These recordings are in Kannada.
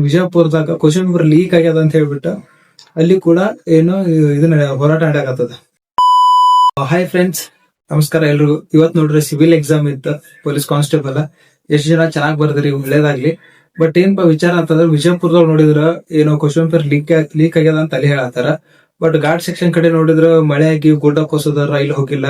ವಿಜಯಪುರದಾಗ ಕ್ವಶನ್ ಪೇಪರ್ ಲೀಕ್ ಆಗ್ಯದ ಅಂತ ಹೇಳ್ಬಿಟ್ಟು ಅಲ್ಲಿ ಕೂಡ ಏನೋ ಇದನ್ನ ಹೋರಾಟ ನಡೆಯಕತ್ತದ. ಹಾಯ್ ಫ್ರೆಂಡ್ಸ್, ನಮಸ್ಕಾರ ಎಲ್ರಿಗೂ. ಇವತ್ ನೋಡ್ರಿ ಸಿವಿಲ್ ಎಕ್ಸಾಮ್ ಇತ್ತು, ಪೊಲೀಸ್ ಕಾನ್ಸ್ಟೇಬಲ್. ಎಷ್ಟು ಜನ ಚೆನ್ನಾಗಿ ಬರ್ದ್ರಿ, ಒಳ್ಳೇದಾಗ್ಲಿ. ಬಟ್ ಏನಪ್ಪಾ ವಿಚಾರ ಅಂತಂದ್ರೆ ವಿಜಯಪುರದಾಗ ನೋಡಿದ್ರ ಏನೋ ಕ್ವಶನ್ ಪೇಪರ್ ಲೀಕ್ ಆಗ್ಯದ ಅಂತ ಅಲ್ಲಿ ಹೇಳತ್ತಾರ. ಬಟ್ ಘಾಟ್ ಸೆಕ್ಷನ್ ಕಡೆ ನೋಡಿದ್ರ ಮಳೆ ಆಗಿ ಗುಡ್ಡ ಕೋಸದ ರೈಲ್ ಹೋಗಿಲ್ಲ,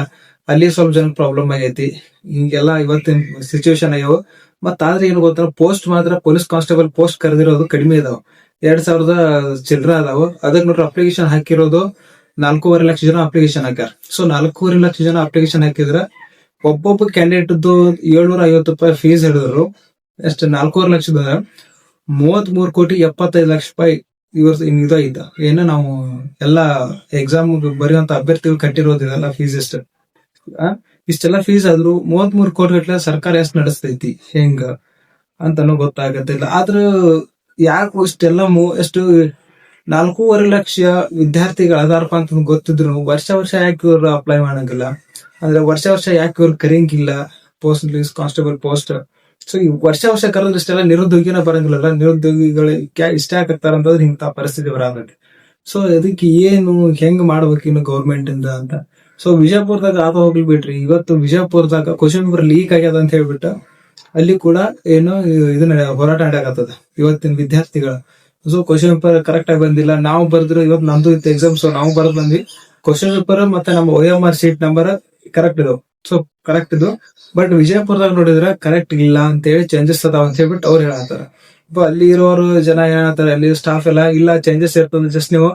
ಅಲ್ಲಿ ಸ್ವಲ್ಪ ಜನ ಪ್ರಾಬ್ಲಮ್ ಆಗೈತಿ. ಹಿಂಗೆಲ್ಲ ಇವತ್ತಿನ ಸಿಚುವೇಶನ್ ಆಗ್ಯಾವ. ಮತ್ತ ಆದ್ರೆ ಏನು ಗೊತ್ತಾ, ಪೋಸ್ಟ್ ಮಾತ್ರ ಪೊಲೀಸ್ ಕಾನ್ಸ್ಟೇಬಲ್ ಪೋಸ್ಟ್ ಕರೆದಿರೋದು ಕಡಿಮೆ ಇದಾವ, 2000 ಚಿಲ್ಲರ ಅದಾವ. ಅದಕ್ಕೆ ನೋಡ್ರಿ ಅಪ್ಲಿಕೇಶನ್ ಹಾಕಿರೋದು 4.5 ಲಕ್ಷ ಜನ ಅಪ್ಲಿಕೇಶನ್ ಹಾಕ್ಯಾರ. ಸೊ 4.5 ಲಕ್ಷ ಜನ ಅಪ್ಲಿಕೇಶನ್ ಹಾಕಿದ್ರ ಒಬ್ಬೊಬ್ಬ ಕ್ಯಾಂಡಿಡೇಟ್ 750 ರೂಪಾಯಿ ಫೀಸ್ ಹಿಡಿದ್ರು. ಎಷ್ಟು 4.5 ಲಕ್ಷದ 33,75,00,000 ಇದೈತ. ಏನು ನಾವು ಎಲ್ಲಾ ಎಕ್ಸಾಮ್ ಬರೆಯುವಂತ ಅಭ್ಯರ್ಥಿಗಳು ಕಟ್ಟಿರೋದು ಇದೆಲ್ಲ ಫೀಸ್ ಎಷ್ಟು. ಇಷ್ಟೆಲ್ಲ ಫೀಸ್ ಆದ್ರೂ 33 ಕೋಟಿ ಗಟ್ಲೆ ಸರ್ಕಾರ ಎಷ್ಟು ನಡೆಸ್ತೈತಿ ಹೆಂಗ ಅಂತಾನು ಗೊತ್ತಾಗತ್ತಿಲ್ಲ. ಆದ್ರ ಯಾಕೆ ಇಷ್ಟೆಲ್ಲ ಎಷ್ಟು 4.5 ಲಕ್ಷ ವಿದ್ಯಾರ್ಥಿಗಳು ಅದಾರಪ್ಪ ಅಂತ ಗೊತ್ತಿದ್ರು ವರ್ಷ ಯಾಕೆ ಇವ್ರು ಅಪ್ಲೈ ಮಾಡಂಗಿಲ್ಲ, ಅಂದ್ರೆ ವರ್ಷ ಯಾಕೆ ಇವ್ರು ಕರೆಯಂಗಿಲ್ಲ ಪೋಸ್ಟ್ ಕಾನ್ಸ್ಟೇಬಲ್ ಪೋಸ್ಟ್. ಸೊ ಈ ವರ್ಷ ಕರೆದ್ರೆ ಇಷ್ಟೆಲ್ಲ ನಿರುದ್ಯೋಗಿನ ಬರಂಗಿಲ್ಲ. ನಿರುದ್ಯೋಗಿಗಳು ಇಷ್ಟ ಆಗ್ತಾರ ಅಂತಂದ್ರೆ ಇಂಥ ಪರಿಸ್ಥಿತಿ ಬರಬೇಕು. ಸೊ ಅದಕ್ಕೆ ಏನು ಹೆಂಗ್ ಮಾಡ್ಬೇಕು ಇನ್ನು ಗೌರ್ಮೆಂಟ್ ಇಂದ ಅಂತ. ಸೊ ವಿಜಯಪುರದಾಗ ಆತ ಹೋಗ್ಲಿ ಬಿಟ್ರಿ, ಇವತ್ತು ವಿಜಯಪುರದಾಗ ಕ್ವಶನ್ ಪೇಪರ್ ಲೀಕ್ ಆಗ್ಯದ ಅಂತ ಹೇಳ್ಬಿಟ್ಟು ಅಲ್ಲಿ ಕೂಡ ಏನೋ ಇದನ್ನ ಹೋರಾಟ ನಡೆಯಕತ್ತದ ಇವತ್ತಿನ ವಿದ್ಯಾರ್ಥಿಗಳ. ಸೊ ಕ್ವಶನ್ ಪೇಪರ್ ಕರೆಕ್ಟ್ ಆಗಿ ಬಂದಿಲ್ಲ, ನಾವು ಬರ್ದ್ರು. ಇವತ್ತು ನಮ್ದು ಇತ್ತು ಎಕ್ಸಾಮ್, ಸೊ ನಾವು ಬರ್ದ್ ಬಂದ್ವಿ. ಕ್ವಶನ್ ಪೇಪರ್ ಮತ್ತೆ ನಮ್ಮ OMR ಶೀಟ್ ನಂಬರ್ ಕರೆಕ್ಟ್ ಇದಾವ, ಸೊ ಕರೆಕ್ಟ್ ಇದು. ಬಟ್ ವಿಜಯಪುರದಾಗ ನೋಡಿದ್ರೆ ಕರೆಕ್ಟ್ ಇಲ್ಲ ಅಂತ ಹೇಳಿ ಚೇಂಜಸ್ ಅದಾವ ಅಂತ ಹೇಳ್ಬಿಟ್ಟು ಅವ್ರು ಹೇಳತ್ತಾರ. ಅಲ್ಲಿ ಇರೋರು ಜನ ಏನಂತಾರೆ, ಅಲ್ಲಿ ಸ್ಟಾಫ್ ಎಲ್ಲ ಇಲ್ಲ ಚೇಂಜಸ್ ಇರ್ತದೆ, ಜಸ್ಟ್ ನೀವು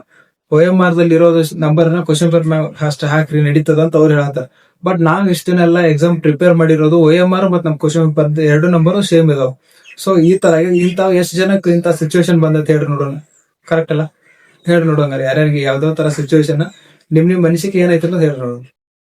OMR ದಲ್ಲಿ ಇರೋದು ನಂಬರ್ ನ ಕ್ವಶನ್ ಪೇಪರ್ ಅಷ್ಟ ಹಾಕ್ರಿ ನಡೀತದ ಅಂತ ಅವ್ರು ಹೇಳತ್ತಾರ. ಬಟ್ ನಾವ್ ಇಷ್ಟನ್ನೆಲ್ಲ ಎಕ್ಸಾಮ್ ಪ್ರಿಪೇರ್ ಮಾಡಿರೋದು OMR ಮತ್ತೆ ನಮ್ ಕ್ವಶನ್ ಪೇಪರ್ 2 ನಂಬರ್ ಸೇಮ್ ಇದಾವ. ಸೊ ಈ ತರ ಇಂತಾವ್ ಎಷ್ಟು ಜನಕ್ಕೆ ಇಂತ ಸಿಚುವೇಶನ್ ಬಂದೈತೆ ಹೇಳ್ರಿ ನೋಡೋಣ. ಕರೆಕ್ಟ್ ಅಲ್ಲ? ಹೇಳಿ ನೋಡೋಣ ಯಾರ್ಯಾರಿಗೆ ಯಾವ್ದೋ ತರ ಸಿಚುವೇಶನ್, ನಿಮ್ ಅನಿಸಿಕೆ ಏನೈತೆ ಅಂತ ಹೇಳಿ ನೋಡೋಣ.